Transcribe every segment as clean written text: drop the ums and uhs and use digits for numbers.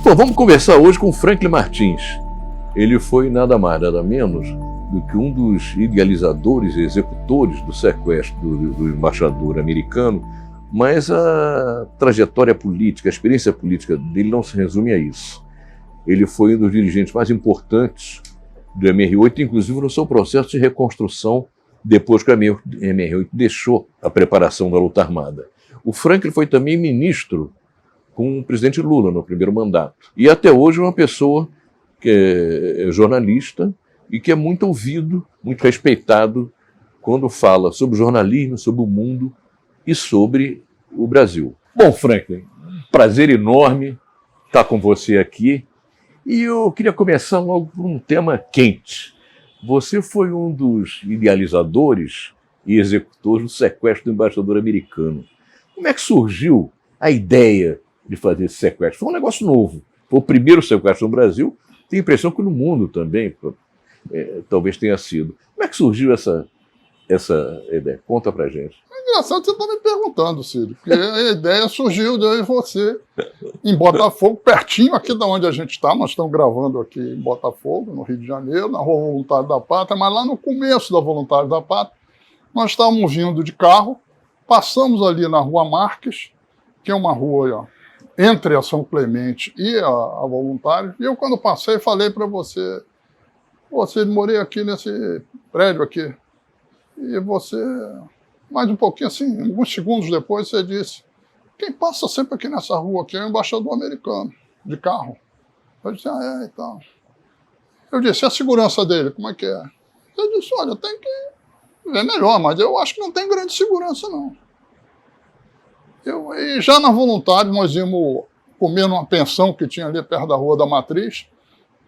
Bom, vamos conversar hoje com Franklin Martins. Ele foi nada mais, nada menos do que um dos idealizadores e executores do sequestro do embaixador americano, mas a trajetória política, a experiência política dele não se resume a isso. Ele foi um dos dirigentes mais importantes do MR8, inclusive no seu processo de reconstrução depois que o MR8 deixou a preparação da luta armada. O Franklin foi também ministro com o presidente Lula no primeiro mandato. E até hoje é uma pessoa que é jornalista e que é muito ouvido, muito respeitado quando fala sobre jornalismo, sobre o mundo e sobre o Brasil. Bom, Franklin, prazer enorme estar com você aqui. E eu queria começar logo por um tema quente. Você foi um dos idealizadores e executores do sequestro do embaixador americano. Como é que surgiu a ideia de fazer esse sequestro? Foi um negócio novo. Foi o primeiro sequestro no Brasil. Tenho a impressão que no mundo também talvez tenha sido. Como é que surgiu essa ideia? Conta pra gente. É engraçado você estar me perguntando, Ciro, porque a ideia surgiu de eu e você em Botafogo, pertinho aqui de onde a gente está. Nós estamos gravando aqui em Botafogo, no Rio de Janeiro, na Rua Voluntário da Pátria, mas lá no começo da Voluntário da Pátria, nós estávamos vindo de carro, passamos ali na Rua Marques, que é uma rua entre a São Clemente e a Voluntário, e eu, quando passei, falei para você morei aqui nesse prédio aqui, e você, mais um pouquinho assim, alguns segundos depois, você disse: quem passa sempre aqui nessa rua aqui é o embaixador americano, de carro. Eu disse: ah, é, e tal. Eu disse: e a segurança dele, como é que é? Eu disse: olha, tem que ver melhor, mas eu acho que não tem grande segurança, não. E já na Voluntário, nós íamos comer numa pensão que tinha ali perto da Rua da Matriz,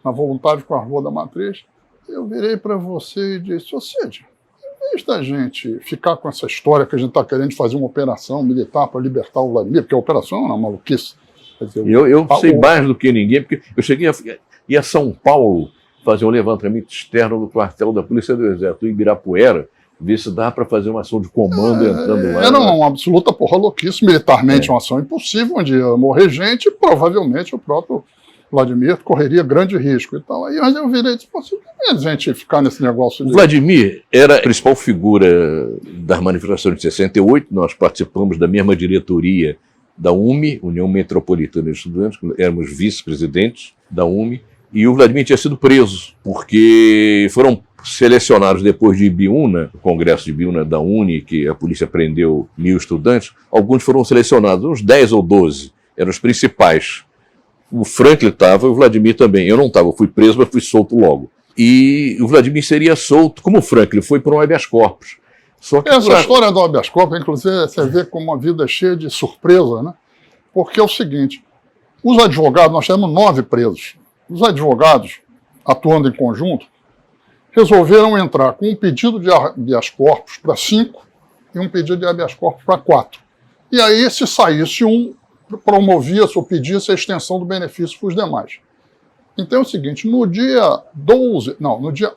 na Voluntário com a Rua da Matriz. Eu virei para você e disse: ô Cid, em vez da gente ficar com essa história que a gente está querendo fazer uma operação militar para libertar o Vladimir, porque a operação é uma maluquice. Quer dizer, eu sei mais do que ninguém, porque eu cheguei a São Paulo fazer um levantamento externo do quartel da Polícia do Exército em Ibirapuera, ver se dá para fazer uma ação de comando entrando lá. Era uma absoluta porra louquice, militarmente uma ação impossível, onde ia morrer gente, e provavelmente o próprio Vladimir correria grande risco. Então aí eu virei e disse: pô, se a gente ficar nesse negócio de... O Vladimir era a principal figura das manifestações de 68, nós participamos da mesma diretoria da UME, União Metropolitana de Estudantes, éramos vice-presidentes da UME, e o Vladimir tinha sido preso, porque foram selecionados depois de Ibiúna, o congresso de Ibiúna da UNE, que a polícia prendeu 1.000 estudantes, alguns foram selecionados, uns 10 ou 12, eram os principais. O Franklin estava e o Vladimir também. Eu não estava, fui preso, mas fui solto logo. E o Vladimir seria solto, como o Franklin foi por um habeas corpus. Só que essa história do habeas corpus, inclusive, você vê como uma vida cheia de surpresa, né? Porque é o seguinte, os advogados, nós temos 9 presos, os advogados, atuando em conjunto, resolveram entrar com um pedido de habeas corpus para 5 e um pedido de habeas corpus para 4. E aí, se saísse um, promovia-se ou pedia-se a extensão do benefício para os demais. Então é o seguinte, no dia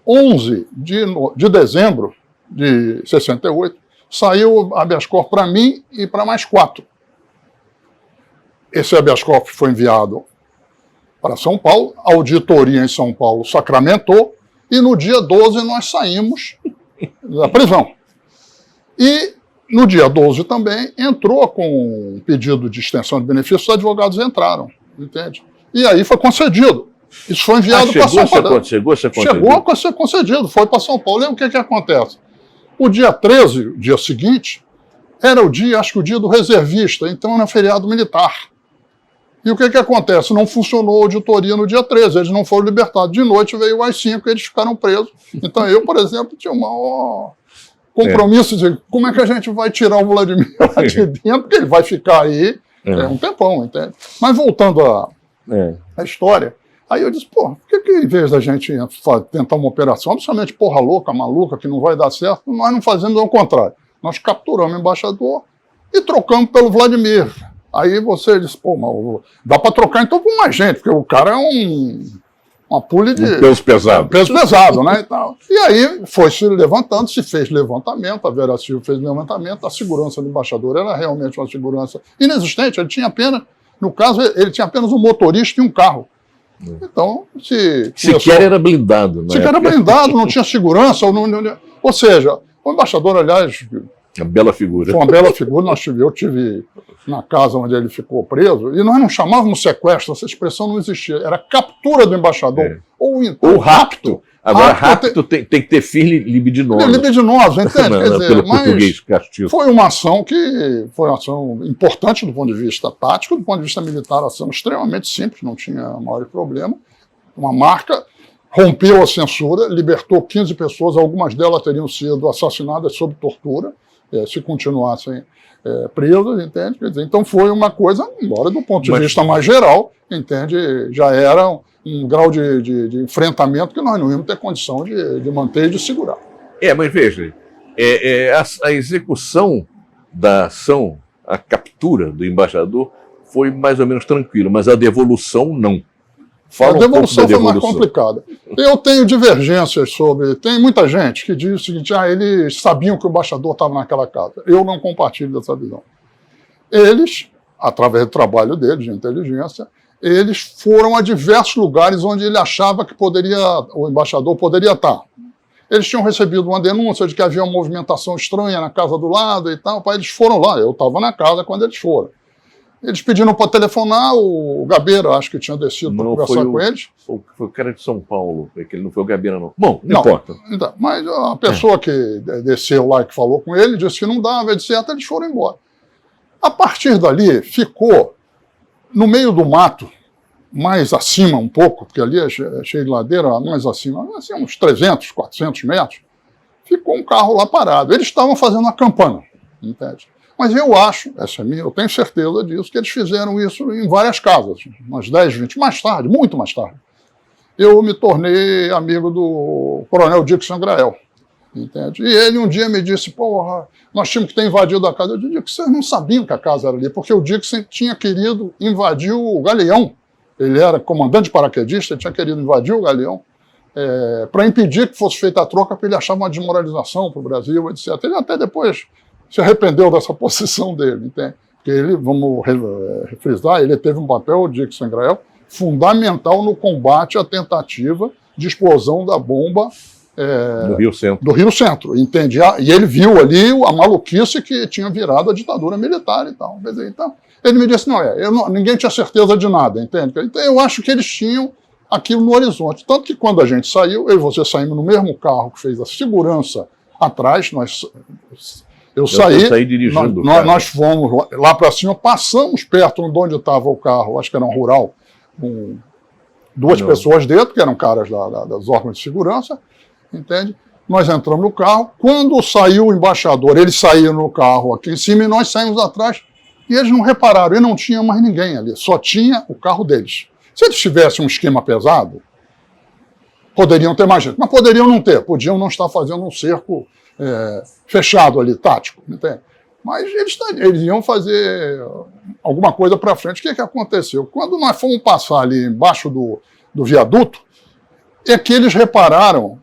11 de dezembro de 68, saiu o habeas corpus para mim e para mais 4. Esse habeas corpus foi enviado para São Paulo, a auditoria em São Paulo sacramentou, e no dia 12 nós saímos da prisão. E no dia 12 também entrou com um pedido de extensão de benefícios, os advogados entraram, entende? E aí foi concedido. Isso foi enviado para São Paulo. Chegou a ser concedido, foi para São Paulo. E o que acontece? O dia 13, o dia seguinte, era o dia, acho que o dia do reservista, então era feriado militar. E o que acontece? Não funcionou a auditoria no dia 13, eles não foram libertados. De noite veio o AI-5 e eles ficaram presos. Então eu, por exemplo, tinha um maior compromisso de como é que a gente vai tirar o Vladimir lá de dentro, porque ele vai ficar aí um tempão, entende? Mas voltando à história, aí eu disse, pô, por que em vez da gente tentar uma operação absolutamente porra louca, maluca, que não vai dar certo, nós não fazemos ao contrário. Nós capturamos o embaixador e trocamos pelo Vladimir. Aí você disse, pô, mas dá para trocar então com mais gente, porque o cara é uma pulha de... peso pesado. Peso pesado, né, e tal. E aí foi se levantando, se fez levantamento, a Vera Silva fez levantamento, a segurança do embaixador era realmente uma segurança inexistente, ele tinha apenas No caso, ele tinha apenas um motorista e um carro. Então, sequer era blindado. Sequer era blindado, não tinha segurança. Ou seja, o embaixador, aliás... Uma bela figura. Foi uma bela figura. Eu tive na casa onde ele ficou preso, e nós não chamávamos sequestro, essa expressão não existia. Era captura do embaixador. Ou rapto. Agora, rapto tem que ter fim libidinoso. Libidinoso, entende? Quer dizer, pelo português castiço. Foi uma ação importante do ponto de vista tático, do ponto de vista militar, ação extremamente simples, não tinha maior problema. Uma marca, rompeu a censura, libertou 15 pessoas, algumas delas teriam sido assassinadas sob tortura, se continuassem presas, entende? Quer dizer, então foi uma coisa, embora do ponto de vista mais geral, entende? Já era um grau de enfrentamento que nós não íamos ter condição de manter e de segurar. Mas veja, a execução da ação, a captura do embaixador foi mais ou menos tranquila, mas a devolução não. A devolução foi mais complicada. Eu tenho divergências sobre... Tem muita gente que diz o seguinte, eles sabiam que o embaixador estava naquela casa. Eu não compartilho dessa visão. Eles, através do trabalho deles, de inteligência, eles foram a diversos lugares onde ele achava que o embaixador poderia estar. Eles tinham recebido uma denúncia de que havia uma movimentação estranha na casa do lado e tal. Eles foram lá, eu estava na casa quando eles foram. Eles pediram para telefonar, o Gabeira, acho que tinha descido para conversar com eles. Foi o cara de São Paulo, que ele não foi o Gabeira, não. Bom, não importa. Então, mas a pessoa que desceu lá e que falou com ele disse que não dava, etc. Eles foram embora. A partir dali, ficou no meio do mato, mais acima um pouco, porque ali é cheio de ladeira, mais acima, assim, uns 300, 400 metros, ficou um carro lá parado. Eles estavam fazendo a campana, entende? Mas eu acho, eu tenho certeza disso, que eles fizeram isso em várias casas, umas 10, 20, mais tarde, muito mais tarde. Eu me tornei amigo do coronel Dixon Grael, entende? E ele um dia me disse, porra, nós tínhamos que ter invadido a casa. Eu disse que vocês não sabiam que a casa era ali, porque o Dixon tinha querido invadir o Galeão. Ele era comandante paraquedista, ele tinha querido invadir o Galeão para impedir que fosse feita a troca, porque ele achava uma desmoralização para o Brasil, etc. Ele até depois se arrependeu dessa posição dele, entende? Porque ele, vamos refrisar, ele teve um papel, o Dixon Grael, fundamental no combate à tentativa de explosão da bomba do Rio Centro. Entende? E ele viu ali a maluquice que tinha virado a ditadura militar e tal. Então, ele me disse, ninguém tinha certeza de nada, entende? Então, eu acho que eles tinham aquilo no horizonte. Tanto que quando a gente saiu, eu e você saímos no mesmo carro que fez a segurança atrás, eu saí dirigindo. Nós fomos lá para cima, passamos perto de onde estava o carro, acho que era um rural, com duas pessoas dentro, que eram caras das órgãos de segurança, entende? Nós entramos no carro, quando saiu o embaixador, eles saíram no carro aqui em cima e nós saímos atrás, e eles não repararam, e não tinha mais ninguém ali, só tinha o carro deles. Se eles tivessem um esquema pesado, poderiam ter mais gente, mas poderiam não ter, podiam não estar fazendo um cerco fechado ali, tático, entende? Mas eles iam fazer alguma coisa para frente. O que aconteceu? Quando nós fomos passar ali embaixo do viaduto, é que eles repararam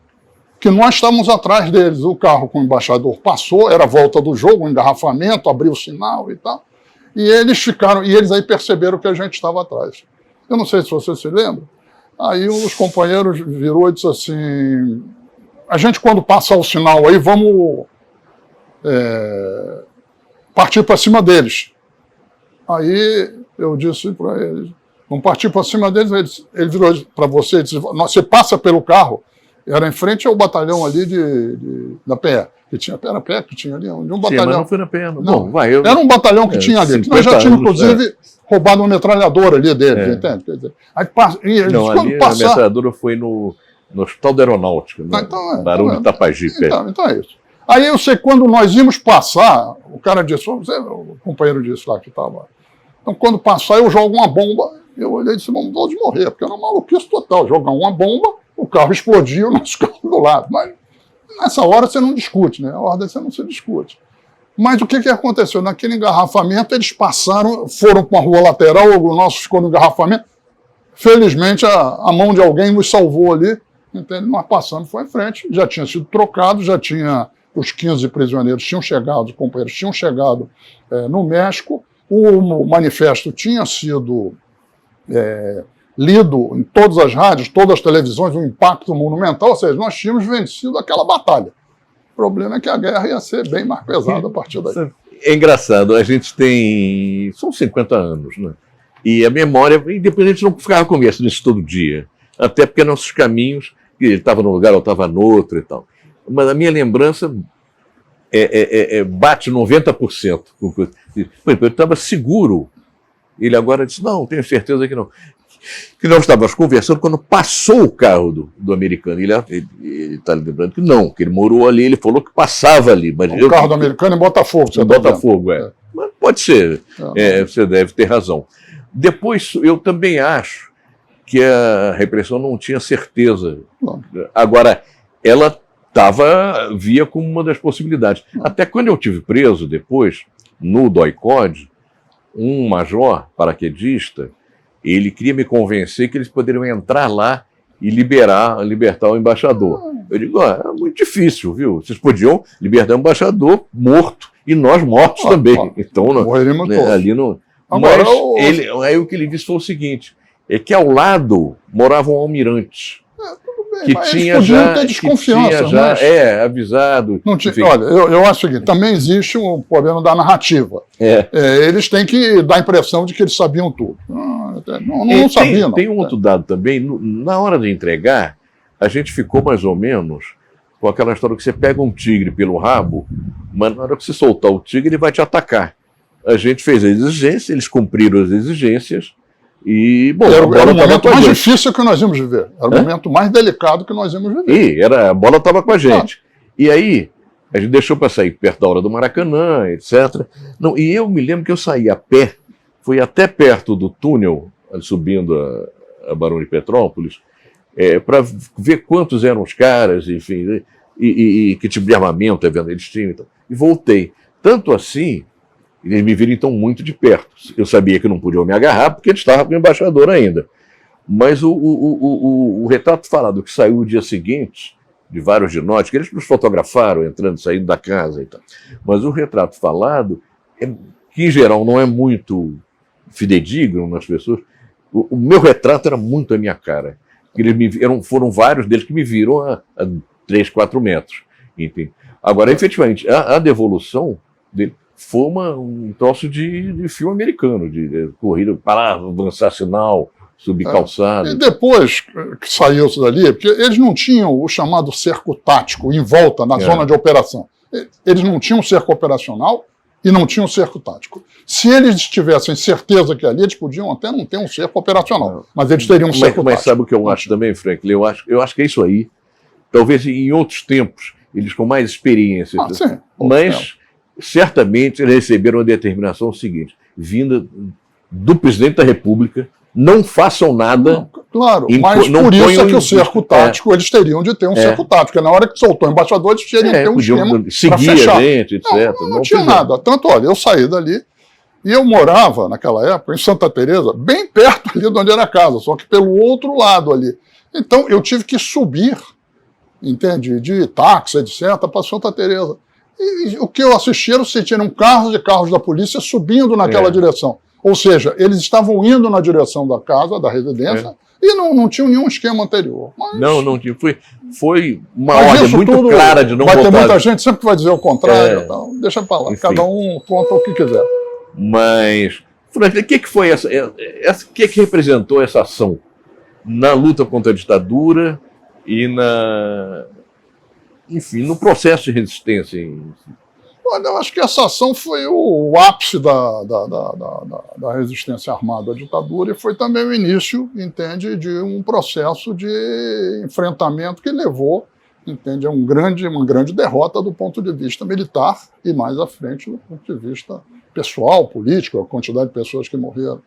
que nós estávamos atrás deles. O carro com o embaixador passou, era a volta do jogo, um engarrafamento, abriu o sinal e tal, e eles aí perceberam que a gente estava atrás. Eu não sei se você se lembra, aí um dos companheiros virou e disse assim, a gente quando passar o sinal aí, vamos partir para cima deles. Aí eu disse para eles, vamos partir para cima deles. Ele virou para você e disse, você passa pelo carro, era em frente ao batalhão ali da PE, que tinha, era a PE que tinha ali, de um batalhão. Sim, mas não foi na PE, não. Bom, era um batalhão que tinha ali, que nós já tínhamos, inclusive, roubado uma metralhadora ali deles, entende? Quer dizer, aí, a metralhadora foi no Hospital da Aeronáutica, no Barão de Itapajipe. Então é isso. Aí eu sei que quando nós íamos passar, o cara disse, o companheiro disse lá que estava. Então quando passar eu jogo uma bomba, eu olhei e disse, vamos todos morrer, porque era uma maluquice total, jogar uma bomba, o carro explodiu, o nosso carro do lado. Mas nessa hora você não discute, né? A ordem você não se discute. Mas o que aconteceu? Naquele engarrafamento eles foram para uma rua lateral, o nosso ficou no engarrafamento. Felizmente a mão de alguém nos salvou ali, entende? Nós passamos, foi em frente, já tinha sido trocado, já tinha... Os 15 prisioneiros tinham chegado, os companheiros tinham chegado no México, O manifesto tinha sido lido em todas as rádios, todas as televisões, um impacto monumental, ou seja, nós tínhamos vencido aquela batalha. O problema é que a guerra ia ser bem mais pesada a partir daí. É engraçado, a gente tem... São 50 anos, né? E a memória, e depois a gente não ficava conversando isso todo dia. Até porque nossos caminhos, ele estava num lugar, eu estava no outro e tal. Mas a minha lembrança bate 90%. Por exemplo, eu estava seguro. Ele agora disse, não, tenho certeza que não. Que nós estávamos conversando quando passou o carro do americano. Ele está lembrando que não, que ele morou ali, ele falou que passava ali. Mas o carro do americano em Botafogo. Em Botafogo, é. Mas pode ser, você deve ter razão. Depois, eu também acho que a repressão não tinha certeza. Não. Agora, ela via como uma das possibilidades. Não. Até quando eu tive preso depois, no DOI-CODE, um major paraquedista, ele queria me convencer que eles poderiam entrar lá e libertar o embaixador. Eu digo, é muito difícil, viu? Vocês podiam libertar o embaixador morto, e nós mortos também. Então, ali no... Mas aí o que ele disse foi o seguinte, é que ao lado morava um almirante. Tudo bem, que mas tinha eles podiam já, ter desconfiança. Mas... avisado. Não tinha, olha, eu acho o seguinte, também existe um problema da narrativa. Eles têm que dar a impressão de que eles sabiam tudo. Não sabiam. Tem um outro dado também, na hora de entregar, a gente ficou mais ou menos com aquela história que você pega um tigre pelo rabo, mas na hora que você soltar o tigre, ele vai te atacar. A gente fez a exigência, eles cumpriram as exigências e, bom, era o momento mais difícil que nós íamos viver. Era o momento mais delicado que nós íamos viver. E a bola estava com a gente. E aí, a gente deixou para sair perto da hora do Maracanã, etc. Não, e eu me lembro que eu saí a pé, fui até perto do túnel, subindo a Barão de Petrópolis, para ver quantos eram os caras, enfim, e que tipo de armamento eles tinham. E voltei. Tanto assim... Eles me viram, então, muito de perto. Eu sabia que não podiam me agarrar, porque eles estavam com o embaixador ainda. Mas o retrato falado que saiu no dia seguinte, de vários de nós, que eles nos fotografaram entrando e saindo da casa e tal. Mas o retrato falado, que em geral não é muito fidedigno nas pessoas, o meu retrato era muito a minha cara. Foram vários deles que me viram a 3, 4 metros. Enfim. Agora, efetivamente, a devolução dele foi um troço de filme americano, de corrida, parar, avançar sinal, subir calçada. E depois que saiu isso dali, porque eles não tinham o chamado cerco tático em volta, na zona de operação. Eles não tinham cerco operacional e não tinham cerco tático. Se eles tivessem certeza que ali, eles podiam até não ter um cerco operacional, mas eles teriam um cerco tático. Mas sabe o que eu acho também, Franklin? Eu acho que é isso aí. Talvez em outros tempos, eles com mais experiência. Sim, mas... certamente eles receberam a determinação seguinte, vinda do presidente da República, não façam nada. Claro, mas por isso é que o cerco tático, eles teriam de ter um cerco tático, porque na hora que soltou o embaixador, eles teriam de ter um esquema para fechar. A gente, etc. Não tinha nada. Tanto, olha, eu saí dali e eu morava, naquela época, em Santa Teresa, bem perto ali de onde era a casa, só que pelo outro lado ali. Então, eu tive que subir, entende, de táxi, etc., para Santa Teresa. E o que eu assisti era um carros da polícia subindo naquela direção. Ou seja, eles estavam indo na direção da casa, da residência, e não tinham nenhum esquema anterior. Mas... Não tinha. Foi uma ordem muito clara de não vai ter muita gente sempre que vai dizer o contrário. Então, deixa pra lá. Enfim. Cada um conta o que quiser. Mas, Franklin, o que foi essa? O que representou essa ação na luta contra a ditadura e enfim, no processo de resistência? Olha, eu acho que essa ação foi o ápice da resistência armada à ditadura e foi também o início, entende, de um processo de enfrentamento que levou, entende, a uma grande derrota do ponto de vista militar e mais à frente do ponto de vista pessoal, político, a quantidade de pessoas que morreram.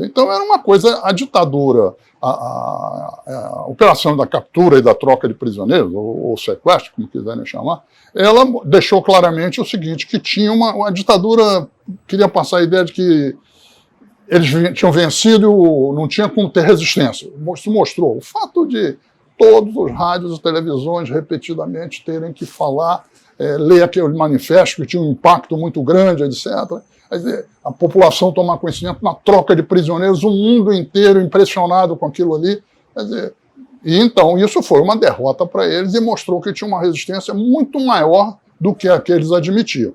Então era uma coisa, a ditadura, a operação da captura e da troca de prisioneiros, ou sequestro, como quiserem chamar, ela deixou claramente o seguinte, que tinha a ditadura queria passar a ideia de que eles tinham vencido e não tinha como ter resistência. Isso mostrou. O fato de todos os rádios e televisões repetidamente terem que falar, ler aquele manifesto que tinha um impacto muito grande, etc. Quer dizer, a população tomar conhecimento na troca de prisioneiros, o mundo inteiro impressionado com aquilo ali. Quer dizer, e então isso foi uma derrota para eles e mostrou que tinha uma resistência muito maior do que a que eles admitiam.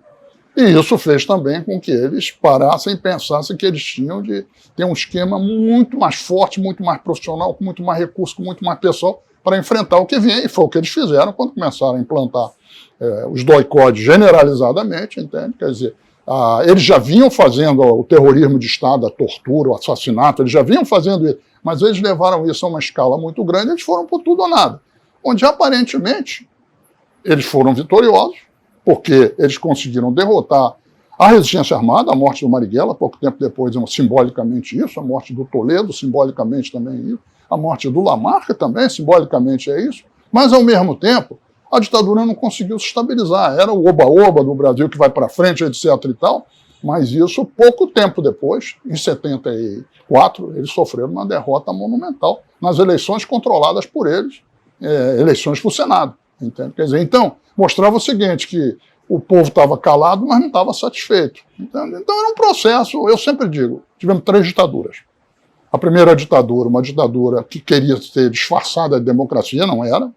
E isso fez também com que eles parassem e pensassem que eles tinham de ter um esquema muito mais forte, muito mais profissional, com muito mais recurso, com muito mais pessoal, para enfrentar o que vinha. E foi o que eles fizeram quando começaram a implantar os DOI-CODE generalizadamente, entende? Quer dizer, eles já vinham fazendo o terrorismo de Estado, a tortura, o assassinato, eles já vinham fazendo isso, mas eles levaram isso a uma escala muito grande, eles foram por tudo ou nada. Onde, aparentemente, eles foram vitoriosos, porque eles conseguiram derrotar a resistência armada, a morte do Marighella, pouco tempo depois, simbolicamente isso, a morte do Toledo, simbolicamente também isso, a morte do Lamarca também, simbolicamente é isso, mas, ao mesmo tempo, a ditadura não conseguiu se estabilizar. Era o oba-oba do Brasil que vai para frente, etc. e tal, mas isso, pouco tempo depois, em 74, eles sofreram uma derrota monumental nas eleições controladas por eles, eleições para o Senado. Entende? Quer dizer, então, mostrava o seguinte, que o povo estava calado, mas não estava satisfeito. Entende? Então era um processo, eu sempre digo, tivemos 3 ditaduras. A primeira ditadura, uma ditadura que queria ser disfarçada de democracia, não era.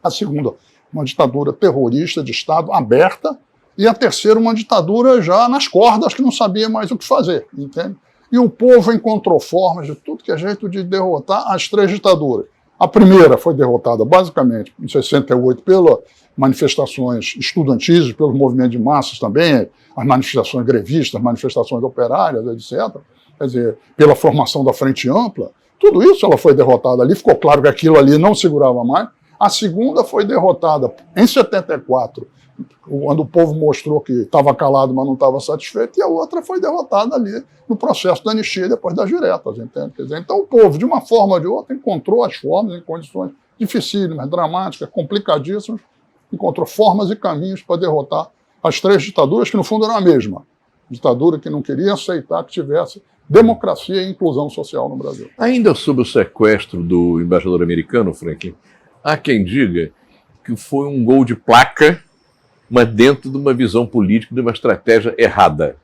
A segunda, uma ditadura terrorista de Estado aberta. E a terceira, uma ditadura já nas cordas, que não sabia mais o que fazer. Entende? E o povo encontrou formas de tudo que é jeito de derrotar as 3 ditaduras. A primeira foi derrotada, basicamente, em 68, pelas manifestações estudantis, pelos movimentos de massas também, as manifestações grevistas, as manifestações operárias, etc. Quer dizer, pela formação da Frente Ampla. Tudo isso ela foi derrotada ali, ficou claro que aquilo ali não segurava mais. A segunda foi derrotada em 74, quando o povo mostrou que estava calado, mas não estava satisfeito, e a outra foi derrotada ali no processo da anistia depois das diretas, entende? Quer dizer, então o povo, de uma forma ou de outra, encontrou as formas, em condições dificílimas, dramáticas, complicadíssimas, encontrou formas e caminhos para derrotar as 3 ditaduras, que no fundo eram a mesma. Ditadura que não queria aceitar que tivesse democracia e inclusão social no Brasil. Ainda sobre o sequestro do embaixador americano, Franklin, há quem diga que foi um gol de placa, mas dentro de uma visão política, de uma estratégia errada.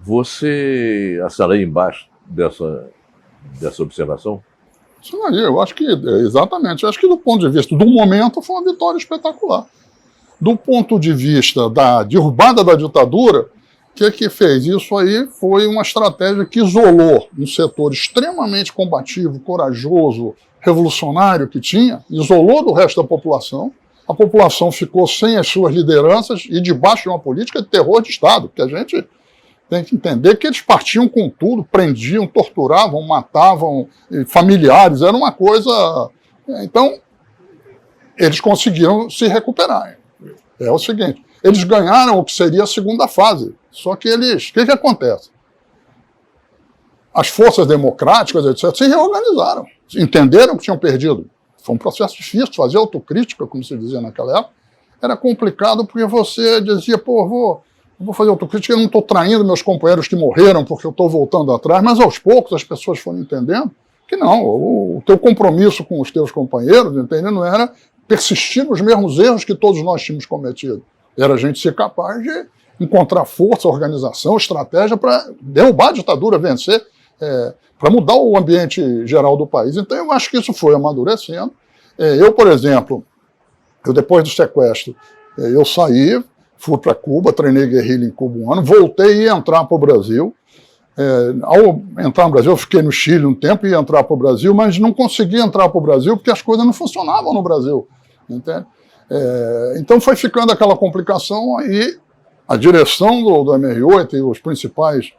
Você assinaria embaixo dessa observação? Isso aí, eu acho que, exatamente, eu acho que do ponto de vista do momento foi uma vitória espetacular. Do ponto de vista da derrubada da ditadura, o que fez? Isso aí foi uma estratégia que isolou um setor extremamente combativo, corajoso, revolucionário que tinha, isolou do resto da população. A população ficou sem as suas lideranças e debaixo de uma política de terror de Estado, porque a gente tem que entender que eles partiam com tudo, prendiam, torturavam, matavam familiares, era uma coisa... Então, eles conseguiram se recuperar. É o seguinte, eles ganharam o que seria a segunda fase, só que eles... O que acontece? As forças democráticas, etc., se reorganizaram, entenderam que tinham perdido. Foi um processo difícil, fazer autocrítica, como se dizia naquela época, era complicado porque você dizia, pô, vou fazer autocrítica, eu não estou traindo meus companheiros que morreram porque eu estou voltando atrás, mas aos poucos as pessoas foram entendendo que não, o teu compromisso com os teus companheiros, entendeu? Não era persistir nos mesmos erros que todos nós tínhamos cometido, era a gente ser capaz de encontrar força, organização, estratégia para derrubar a ditadura, vencer, para mudar o ambiente geral do país. Então eu acho que isso foi amadurecendo. Eu, por exemplo, depois do sequestro, eu saí, fui para Cuba, treinei guerrilha em Cuba um ano, voltei e ia entrar para o Brasil. Ao entrar no Brasil, eu fiquei no Chile um tempo e ia entrar para o Brasil, mas não consegui entrar para o Brasil porque as coisas não funcionavam no Brasil. Entende? Então foi ficando aquela complicação aí. A direção do MR8 e os principais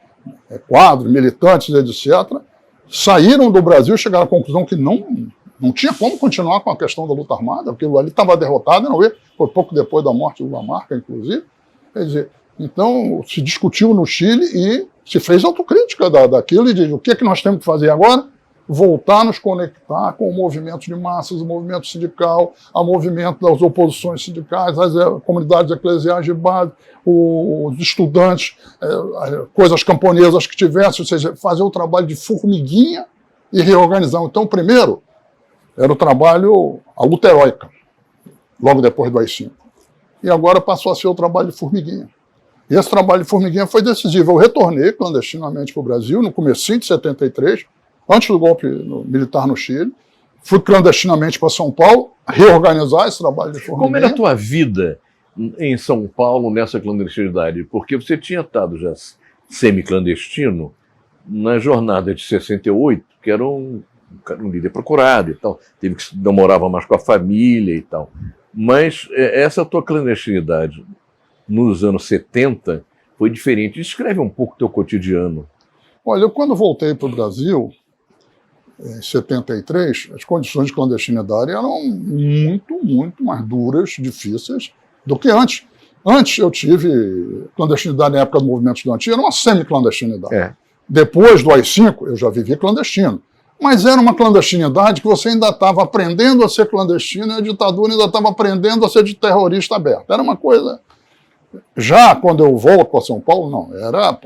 quadros, militantes, etc., saíram do Brasil e chegaram à conclusão que não tinha como continuar com a questão da luta armada, aquilo ali estava derrotado, não foi pouco depois da morte do Lamarca, inclusive. Quer dizer, então se discutiu no Chile e se fez autocrítica daquilo e diz, o que é que nós temos que fazer agora? Voltar a nos conectar com o movimento de massas, o movimento sindical, o movimento das oposições sindicais, as comunidades eclesiais de base, os estudantes, coisas camponesas que tivessem, ou seja, fazer o trabalho de formiguinha e reorganizar. Então, primeiro, Era o trabalho, a luta heróica, logo depois do AI-5. E agora passou a ser o trabalho de formiguinha. E esse trabalho de formiguinha foi decisivo. Eu retornei clandestinamente para o Brasil, no comecinho de 73, antes do golpe militar no Chile. Fui clandestinamente para São Paulo, reorganizar esse trabalho de formiguinha. Como era a tua vida em São Paulo nessa clandestinidade? Porque você tinha estado já semi-clandestino na jornada de 68, que era um líder procurado e tal, não morava mais com a família e tal. Mas essa tua clandestinidade nos anos 70 foi diferente. Descreve um pouco o teu cotidiano. Olha, eu quando voltei para o Brasil, em 73, as condições de clandestinidade eram muito mais duras, difíceis, do que antes. Antes eu tive clandestinidade na época do movimento estudantil, era uma semi-clandestinidade. Depois do AI-5, eu já vivi clandestino. Mas era uma clandestinidade que você ainda estava aprendendo a ser clandestino e a ditadura ainda estava aprendendo a ser de terrorista aberto. Era uma coisa... Já quando eu volto para São Paulo, não. Era...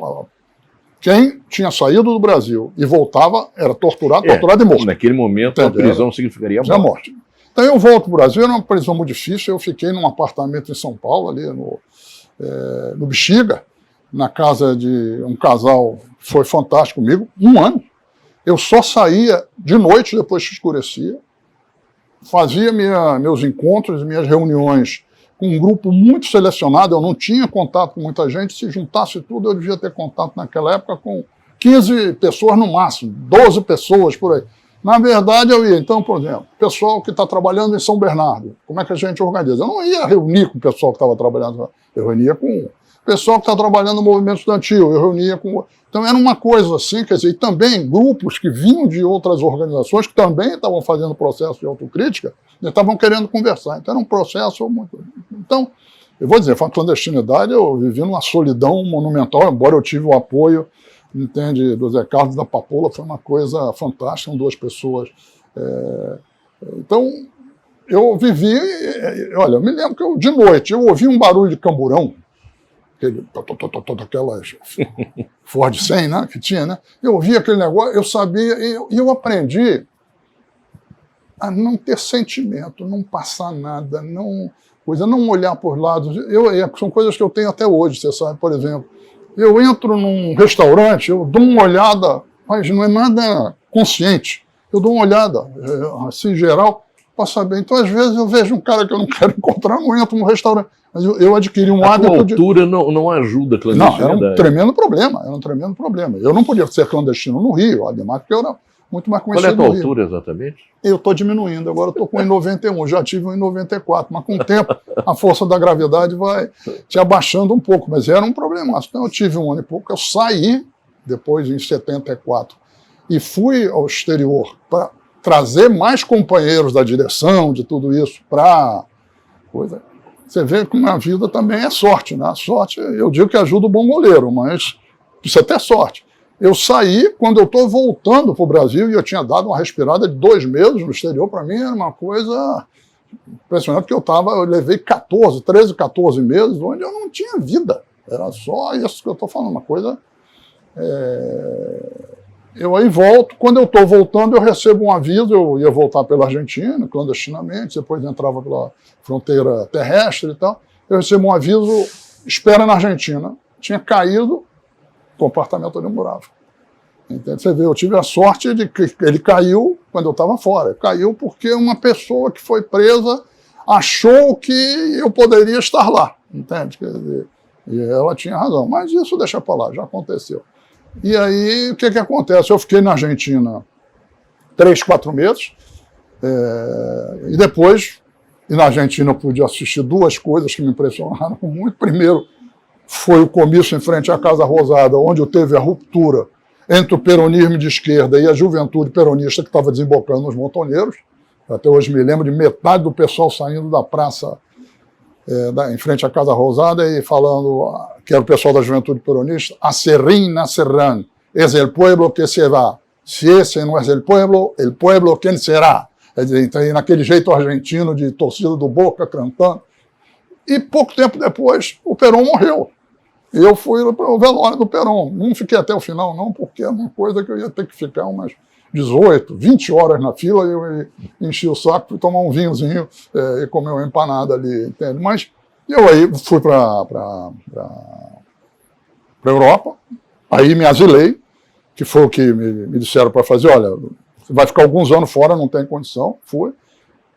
Quem tinha saído do Brasil e voltava era torturado e morto. Naquele momento, a prisão significaria morte. Então eu volto para o Brasil, era uma prisão muito difícil. Eu fiquei num apartamento em São Paulo, ali no Bexiga, na casa de um casal que foi fantástico comigo, 1 ano. Eu só saía de noite, depois que escurecia, fazia meus encontros, minhas reuniões com um grupo muito selecionado. Eu não tinha contato com muita gente. Se juntasse tudo, eu devia ter contato naquela época com 15 pessoas no máximo, 12 pessoas por aí. Na verdade, eu ia, então, por exemplo, pessoal que está trabalhando em São Bernardo, como é que a gente organiza? Eu não ia reunir com o pessoal que estava trabalhando, eu reunia com o pessoal que está trabalhando no movimento estudantil, eu reunia com... Então era uma coisa assim, quer dizer, e também grupos que vinham de outras organizações que também estavam fazendo processo de autocrítica e estavam querendo conversar. Então era um processo muito... Então, eu vou dizer, foi uma clandestinidade, eu vivi numa solidão monumental, embora eu tive o apoio, entende, do Zé Carlos e da Papoula, foi uma coisa fantástica, são 2 pessoas. Então, eu vivi... Olha, eu me lembro que de noite eu ouvi um barulho de camburão, aquelas Ford 100, né, que tinha, né? Eu ouvia aquele negócio, eu sabia, e eu aprendi a não ter sentimento, não passar nada, não olhar por lados. São coisas que eu tenho até hoje, você sabe, por exemplo. Eu entro num restaurante, eu dou uma olhada, mas não é nada consciente. Eu dou uma olhada, assim, em geral, para saber. Então, às vezes, eu vejo um cara que eu não quero encontrar, não entro num restaurante. Mas eu adquiri um hábito... A altura não ajuda a clandestinidade. Não, era um tremendo problema, Eu não podia ser clandestino no Rio, ademais, porque eu era muito mais conhecido no Rio. Qual é a tua altura, exatamente? Eu estou diminuindo, agora estou com 1,91, já tive 1,94, mas com o tempo a força da gravidade vai te abaixando um pouco, mas era um problema. Então eu tive 1 ano e pouco, eu saí, depois em 74, e fui ao exterior para trazer mais companheiros da direção, de tudo isso, para coisa... Você vê que na vida também é sorte, né? A sorte, eu digo que ajuda o bom goleiro, mas precisa ter sorte. Eu saí, quando eu estou voltando para o Brasil, e eu tinha dado uma respirada de 2 meses no exterior, para mim era uma coisa impressionante, porque eu levei 13, 14 meses, onde eu não tinha vida. Era só isso que eu estou falando, uma coisa... Eu aí volto, quando eu estou voltando, eu recebo um aviso, eu ia voltar pela Argentina, clandestinamente, depois entrava pela fronteira terrestre e tal, eu recebo um aviso, espera na Argentina. Tinha caído o compartimento onde eu morava. Entende? Você vê, eu tive a sorte de que ele caiu quando eu estava fora. Caiu porque uma pessoa que foi presa achou que eu poderia estar lá, entende? Quer dizer, e ela tinha razão, mas isso deixa para lá, já aconteceu. E aí, o que acontece? Eu fiquei na Argentina 3, 4 meses, e depois, na Argentina eu pude assistir 2 coisas que me impressionaram muito. Primeiro, foi o comício em frente à Casa Rosada, onde teve a ruptura entre o peronismo de esquerda e a juventude peronista que estava desembocando nos montoneiros. Até hoje me lembro de metade do pessoal saindo da praça em frente à Casa Rosada e falando, que era o pessoal da juventude peronista, acerrín nacerrán, es el pueblo que se va. Se esse não é el pueblo quem será. Então, naquele jeito argentino de torcida do Boca cantando. E pouco tempo depois, o Perón morreu. E eu fui para o velório do Perón. Não fiquei até o final, não, porque era uma coisa que eu ia ter que ficar 18, 20 horas na fila, e eu enchi o saco, fui tomar um vinhozinho e comer uma empanada ali, entende? Mas eu aí fui para a Europa, aí me asilei, que foi o que me disseram para fazer, olha, você vai ficar alguns anos fora, não tem condição, fui.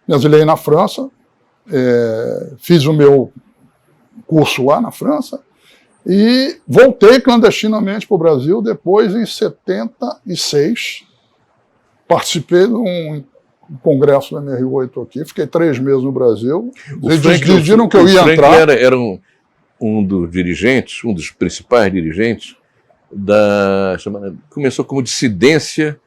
Me asilei na França, fiz o meu curso lá na França, e voltei clandestinamente para o Brasil, depois em 76, participei de um congresso da MR8 aqui, fiquei 3 meses no Brasil, eles decidiram que eu ia entrar. Era um dos dirigentes, um dos principais dirigentes, começou como dissidência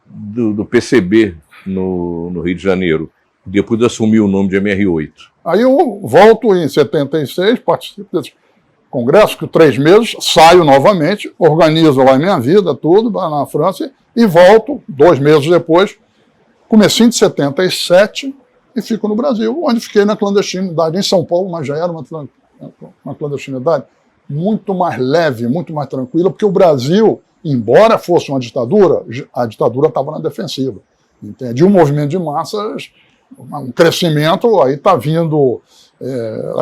do PCB no Rio de Janeiro, depois assumiu o nome de MR8. Aí eu volto em 76, participo desse congresso, que 3 meses, saio novamente, organizo lá a minha vida, tudo, lá na França, e volto 2 meses depois, comecinho de 77, e fico no Brasil, onde fiquei na clandestinidade em São Paulo, mas já era uma clandestinidade muito mais leve, muito mais tranquila, porque o Brasil, embora fosse uma ditadura, a ditadura estava na defensiva. Entende? E o movimento de massas, um crescimento, aí está vindo,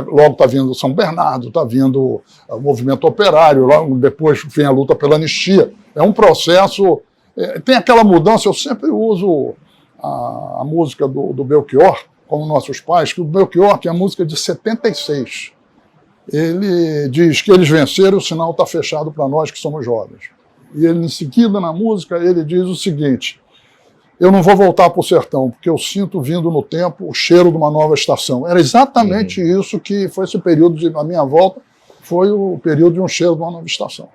logo está vindo São Bernardo, está vindo o movimento operário, logo depois vem a luta pela anistia. É um processo, tem aquela mudança, eu sempre uso a música do Belchior, como nossos pais, que o Belchior tem a música de 76. Ele diz que eles venceram, o sinal está fechado para nós que somos jovens. E ele, em seguida, na música, ele diz o seguinte: eu não vou voltar para o sertão, porque eu sinto vindo no tempo o cheiro de uma nova estação. Era exatamente isso que foi esse período, a minha volta, foi o período de um cheiro de uma nova estação.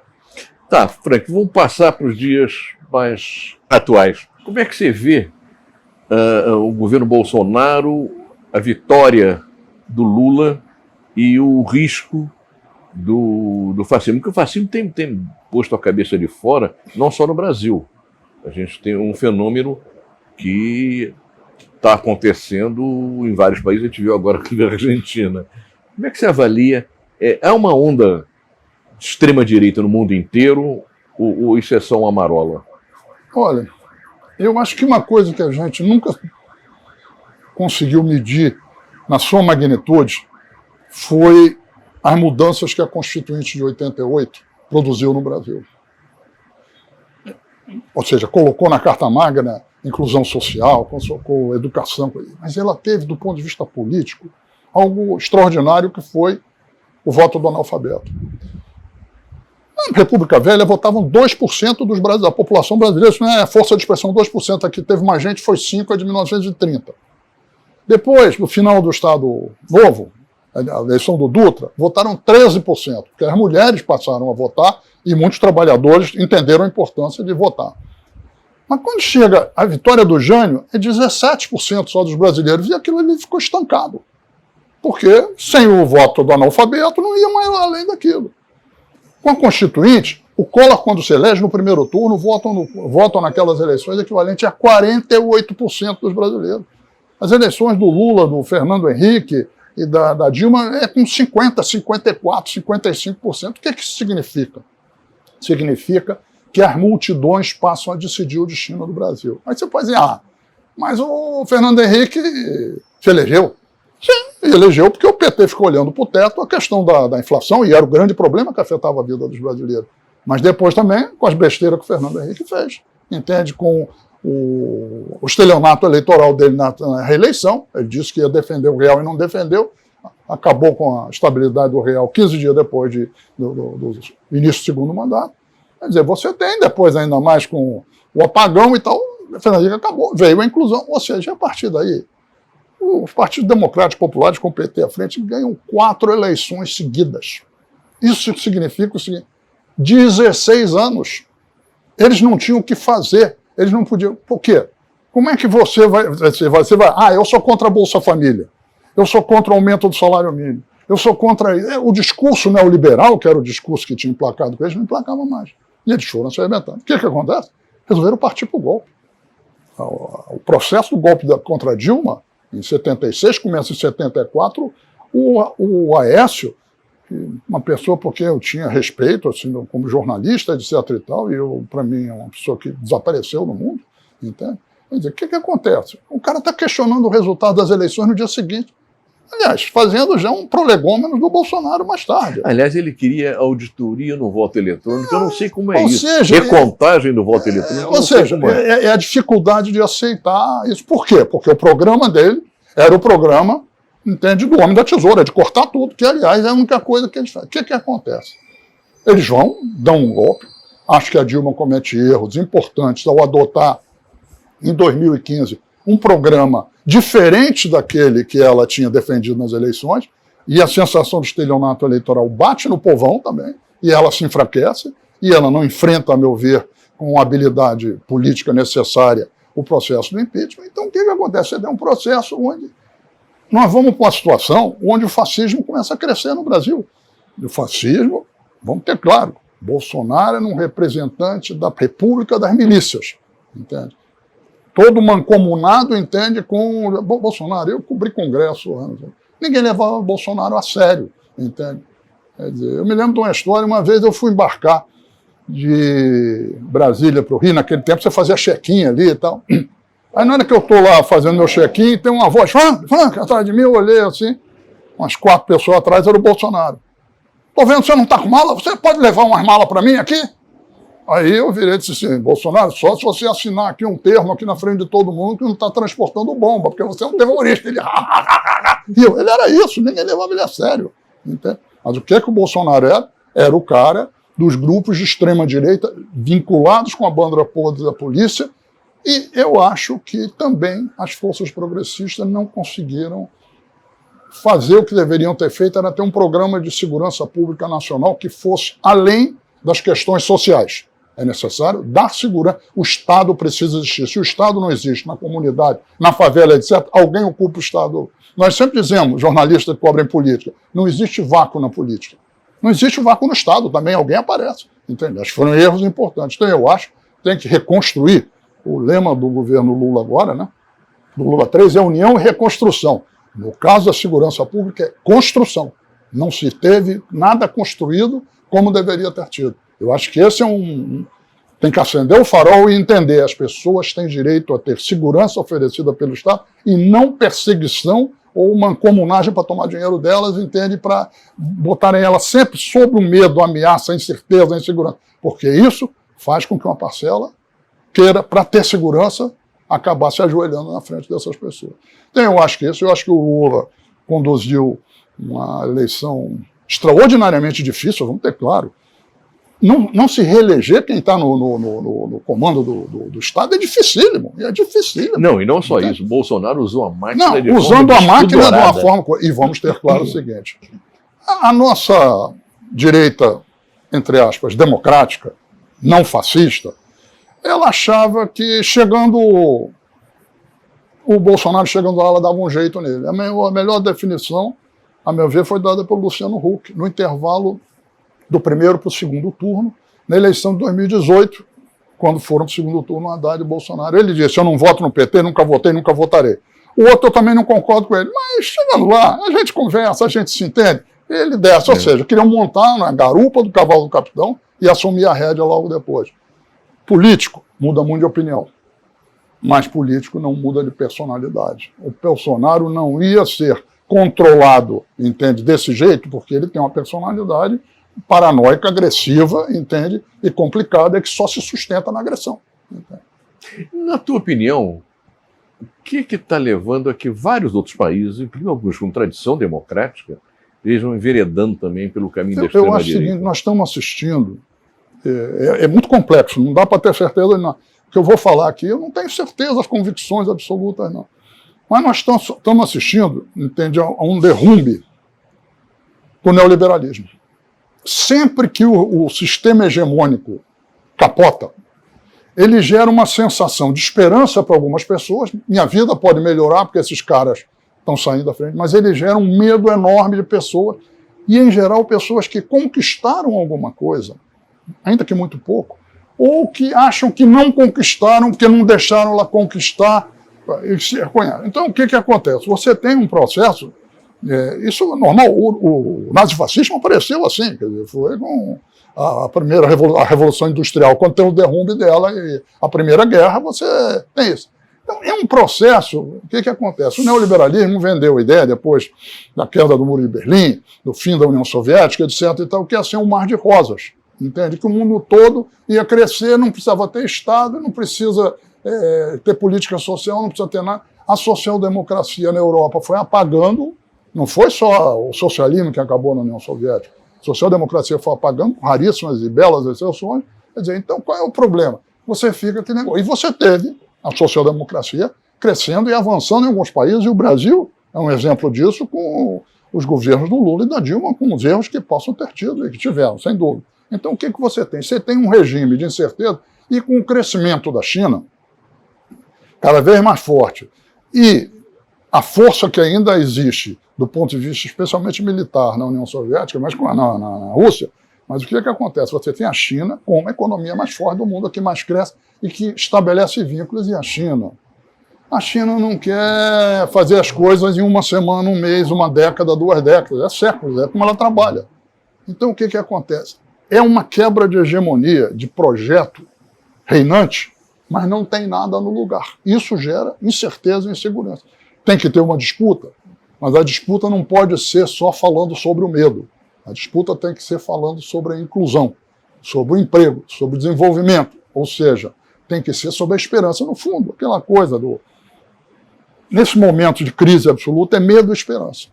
Tá, Frank, vamos passar para os dias mais atuais. Como é que você vê o governo Bolsonaro, a vitória do Lula e o risco do fascismo? Porque o fascismo tem posto a cabeça de fora, não só no Brasil. A gente tem um fenômeno que está acontecendo em vários países, a gente viu agora aqui na Argentina. Como é que você avalia? Há uma onda de extrema-direita no mundo inteiro, ou isso é só uma marola? Olha, eu acho que uma coisa que a gente nunca conseguiu medir na sua magnitude foi as mudanças que a Constituinte de 88 produziu no Brasil. Ou seja, colocou na Carta Magna inclusão social, colocou educação, mas ela teve, do ponto de vista político, algo extraordinário, que foi o voto do analfabeto. Na República Velha votavam 2% dos brasileiros, da população brasileira, isso não é força de expressão, 2%, aqui teve mais gente, foi 5%, é de 1930. Depois, no final do Estado Novo, a eleição do Dutra, votaram 13%, porque as mulheres passaram a votar e muitos trabalhadores entenderam a importância de votar. Mas quando chega a vitória do Jânio, é 17% só dos brasileiros, e aquilo ali ficou estancado. Porque sem o voto do analfabeto não ia mais além daquilo. Com a Constituinte, o Collor, quando se elege no primeiro turno, votam naquelas eleições equivalente a 48% dos brasileiros. As eleições do Lula, do Fernando Henrique e da Dilma é com 50%, 54%, 55%. O que isso significa? Significa que as multidões passam a decidir o destino do Brasil. Aí você pode dizer, mas o Fernando Henrique se elegeu. Sim, elegeu porque o PT ficou olhando para o teto a questão da inflação, e era o grande problema que afetava a vida dos brasileiros. Mas depois também com as besteiras que o Fernando Henrique fez. Entende? Com o estelionato eleitoral dele na reeleição, ele disse que ia defender o real e não defendeu, acabou com a estabilidade do real 15 dias depois do início do segundo mandato. Quer dizer, você tem depois, ainda mais com o apagão e tal, o Fernando Henrique acabou, veio a inclusão, ou seja, a partir daí, os partidos democráticos populares com o PT à frente ganham 4 eleições seguidas. Isso significa o seguinte: 16 anos, eles não tinham o que fazer, eles não podiam. Por quê? Como é que você vai, eu sou contra a Bolsa Família, eu sou contra o aumento do salário mínimo, eu sou contra o discurso neoliberal, que era o discurso que tinha emplacado com eles, não emplacava mais. E eles foram se arrebentando. O que acontece? Resolveram partir para o golpe. O processo do golpe contra Dilma, em 76, começa em 74, o Aécio, uma pessoa por quem eu tinha respeito, assim, como jornalista, etc. e tal, e para mim é uma pessoa que desapareceu no mundo, Entende? Quer dizer, o que acontece? O cara está questionando o resultado das eleições no dia seguinte. Aliás, fazendo já um prolegômeno do Bolsonaro mais tarde. Aliás, ele queria auditoria no voto eletrônico, eu não sei como é ou isso. Seja, recontagem do voto eletrônico. Ou seja, é a dificuldade de aceitar isso. Por quê? Porque o programa dele era o programa, entende, do homem da tesoura, de cortar tudo, que, aliás, é a única coisa que eles fazem. O que acontece? Eles vão, dão um golpe. Acho que a Dilma comete erros importantes ao adotar, em 2015, um programa diferente daquele que ela tinha defendido nas eleições, e a sensação de estelionato eleitoral bate no povão também, e ela se enfraquece, e ela não enfrenta, a meu ver, com a habilidade política necessária, o processo do impeachment. Então, o que acontece? É um processo onde nós vamos para uma situação onde o fascismo começa a crescer no Brasil. E o fascismo, vamos ter claro, Bolsonaro é um representante da República das Milícias, entende? Todo mancomunado, entende, com Bolsonaro. Eu cobri congresso, ninguém levava Bolsonaro a sério, entende? Quer dizer, eu me lembro de uma história, uma vez eu fui embarcar de Brasília para o Rio, naquele tempo você fazia check-in ali e tal. Aí na hora que eu estou lá fazendo meu check-in, tem uma voz, Frank, atrás de mim, eu olhei assim, umas 4 pessoas atrás, era o Bolsonaro. Tô vendo que você não está com mala, você pode levar umas malas para mim aqui? Aí eu virei e disse assim, Bolsonaro, só se você assinar aqui um termo aqui na frente de todo mundo que não está transportando bomba, porque você é um terrorista. Ele era isso, ninguém levava ele a sério. Entende? Mas o que o Bolsonaro era? Era o cara dos grupos de extrema-direita vinculados com a banda podre da polícia, e eu acho que também as forças progressistas não conseguiram fazer o que deveriam ter feito, era ter um programa de segurança pública nacional que fosse além das questões sociais. É necessário dar segurança. O Estado precisa existir. Se o Estado não existe na comunidade, na favela, etc., alguém ocupa o Estado. Nós sempre dizemos, jornalistas que cobrem política, não existe vácuo na política. Não existe vácuo no Estado, também alguém aparece. Entende? Acho que foram erros importantes. Então eu acho que tem que reconstruir. O lema do governo Lula agora, né? Do Lula 3, é união e reconstrução. No caso da segurança pública, é construção. Não se teve nada construído como deveria ter tido. Eu acho que esse tem que acender o farol e entender. As pessoas têm direito a ter segurança oferecida pelo Estado e não perseguição ou mancomunagem para tomar dinheiro delas, entende? Para botarem elas sempre sob o medo, a ameaça, a incerteza, a insegurança. Porque isso faz com que uma parcela queira, para ter segurança, acabar se ajoelhando na frente dessas pessoas. Então eu acho que isso, eu acho que o Lula conduziu uma eleição extraordinariamente difícil, vamos ter claro. Não se reeleger quem está no comando do Estado é dificílimo. É dificílimo. Não, e não só isso. Bolsonaro usou a máquina de usando a máquina de uma forma... E vamos ter claro o seguinte. A nossa direita, entre aspas, democrática, não fascista, ela achava que o Bolsonaro chegando lá, ela dava um jeito nele. A melhor definição, a meu ver, foi dada pelo Luciano Huck, no intervalo do primeiro para o segundo turno, na eleição de 2018, quando foram para o segundo turno Haddad e Bolsonaro. Ele disse, eu não voto no PT, nunca votei, nunca votarei. O outro eu também não concordo com ele, mas chegando lá, a gente conversa, a gente se entende. Ele desce, ou seja, queriam montar na garupa do cavalo do capitão e assumir a rédea logo depois. Político muda muito de opinião, mas político não muda de personalidade. O Bolsonaro não ia ser controlado, entende, desse jeito, porque ele tem uma personalidade paranoica, agressiva, entende, e complicada, que só se sustenta na agressão. Entende? Na tua opinião, o que está levando a que vários outros países, inclusive alguns com tradição democrática, estejam enveredando também pelo caminho da extrema-direita? Eu acho o seguinte, nós estamos assistindo, é muito complexo, não dá para ter certeza, não. O que eu vou falar aqui, eu não tenho certeza, as convicções absolutas, não. Mas nós estamos assistindo, entende, a um derrumbe do neoliberalismo. Sempre que o sistema hegemônico capota, ele gera uma sensação de esperança para algumas pessoas. Minha vida pode melhorar porque esses caras estão saindo da frente, mas ele gera um medo enorme de pessoas, e em geral pessoas que conquistaram alguma coisa, ainda que muito pouco, ou que acham que não conquistaram, que não deixaram lá conquistar. Então o que acontece? Você tem um processo Isso é normal. O nazifascismo apareceu assim, quer dizer, foi com a primeira a Revolução Industrial, quando tem o derrumbe dela, e a Primeira Guerra, você tem isso. Então, é um processo. O que acontece? O neoliberalismo vendeu a ideia, depois da queda do Muro de Berlim, do fim da União Soviética, etc., e tal, que ia ser um mar de rosas. Entende? Que o mundo todo ia crescer, não precisava ter Estado, não precisa ter política social, não precisa ter nada. A social-democracia na Europa foi apagando, não foi só o socialismo que acabou na União Soviética. A social-democracia foi apagando, com raríssimas e belas exceções. Quer dizer, então qual é o problema? Você fica aquele negócio. E você teve a social-democracia crescendo e avançando em alguns países, e o Brasil é um exemplo disso, com os governos do Lula e da Dilma, com os erros que possam ter tido e que tiveram, sem dúvida. Então, o que você tem? Você tem um regime de incerteza e com o crescimento da China cada vez mais forte e a força que ainda existe do ponto de vista especialmente militar na União Soviética, mas na Rússia, mas o que acontece? Você tem a China como a economia mais forte do mundo, a que mais cresce e que estabelece vínculos, e a China não quer fazer as coisas em uma semana, um mês, uma década, 2 décadas, é séculos, é como ela trabalha. Então, o que acontece? É uma quebra de hegemonia, de projeto reinante, mas não tem nada no lugar. Isso gera incerteza e insegurança. Tem que ter uma disputa, mas a disputa não pode ser só falando sobre o medo. A disputa tem que ser falando sobre a inclusão, sobre o emprego, sobre o desenvolvimento. Ou seja, tem que ser sobre a esperança. No fundo, aquela coisa do... Nesse momento de crise absoluta, é medo e esperança.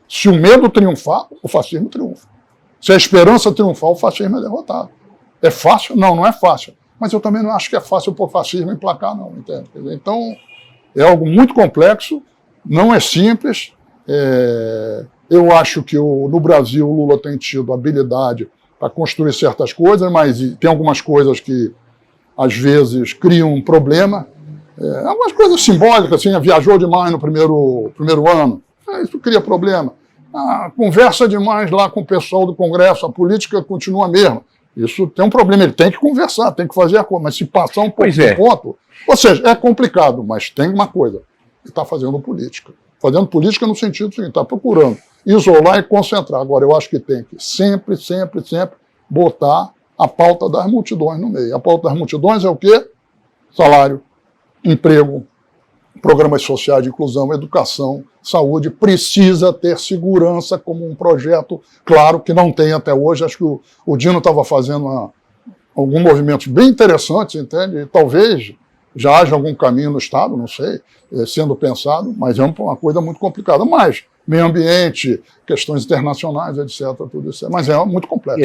Se o medo triunfar, o fascismo triunfa. Se a esperança triunfar, o fascismo é derrotado. É fácil? Não, não é fácil. Mas eu também não acho que é fácil para o fascismo emplacar, não. Entende? Então, é algo muito complexo, não é simples. Eu acho que no Brasil o Lula tem tido habilidade para construir certas coisas, mas tem algumas coisas que, às vezes, criam um problema. Algumas coisas simbólicas, assim, viajou demais no primeiro ano. Isso cria problema. Conversa demais lá com o pessoal do Congresso, a política continua a mesma. Isso tem um problema, ele tem que conversar, tem que fazer a coisa, mas se passar um pouco do ponto... Ou seja, é complicado, mas tem uma coisa, ele está fazendo política. Fazendo política no sentido seguinte, está procurando isolar e concentrar. Agora, eu acho que tem que sempre botar a pauta das multidões no meio. A pauta das multidões é o quê? Salário, emprego, programas sociais de inclusão, educação, saúde. Precisa ter segurança como um projeto, claro que não tem até hoje. Acho que o Dino estava fazendo algum movimento bem interessante, entende? E talvez já haja algum caminho no Estado, não sei, sendo pensado, mas é uma coisa muito complicada. Mas meio ambiente, questões internacionais, etc., tudo isso. Mas é muito complexo.